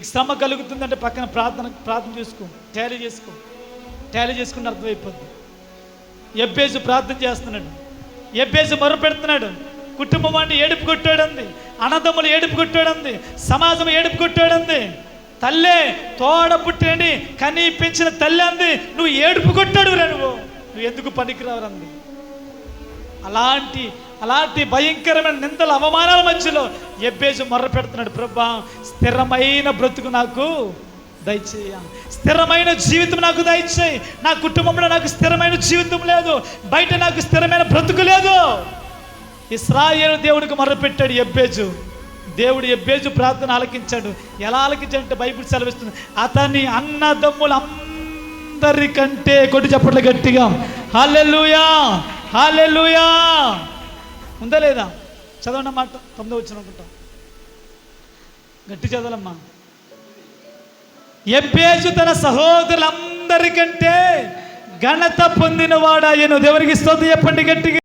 నీకు శ్రమ కలుగుతుందంటే పక్కన ప్రార్థన చేసుకో, టాలీ చేసుకుని అర్థమైపోద్ది. ఎబ్బేజు ప్రార్థన చేస్తున్నాడు, ఎబ్బేజు మొరపెడుతున్నాడు. కుటుంబం అంటే ఏడుపు కొట్టాడంది, అన్నదమ్ములు ఏడుపు కొట్టాడంది, సమాజం ఏడుపు కొట్టాడంది. తల్లే తోడ పుట్టినని కనీ పెంచిన తల్లి అంది, నువ్వు ఏడుపు కొట్టాడు రా, నువ్వు ఎందుకు పనికిరావరంది. అలాంటి భయంకరమైన నిందల అవమానాల మధ్యలో ఎబ్బేజు మొర్ర పెడుతున్నాడు, ప్రభా స్థిరమైన బ్రతుకు నాకు దయచేయ, స్థిరమైన జీవితం నాకు దయచేయి. నా కుటుంబంలో నాకు స్థిరమైన జీవితం లేదు, బయట నాకు స్థిరమైన బ్రతుకు లేదు. ఇశ్రాయేలు దేవుడికి మొర్రపెట్టాడు ఎబ్బేజు. దేవుడు ఎబ్బేజు ప్రార్థన ఆలకించాడు. ఎలా ఆలకించాడంటే బైబిల్ సెలవిస్తుంది, అతని అన్నదమ్ములందరికంటే కొట్టి చెప్పట్లే గట్టిగా హల్లెలూయా, హల్లెలూయా. ఉందా లేదా? చదవండి మాట 9వ వచనం అనుకుంటాం, గట్టి చదవాలమ్మా. ఎబ్బేజు తన సహోదరులందరికంటే ఘనత పొందినవాడాయను. దేవునికి స్తోత్రం చెప్పండి గట్టిగా.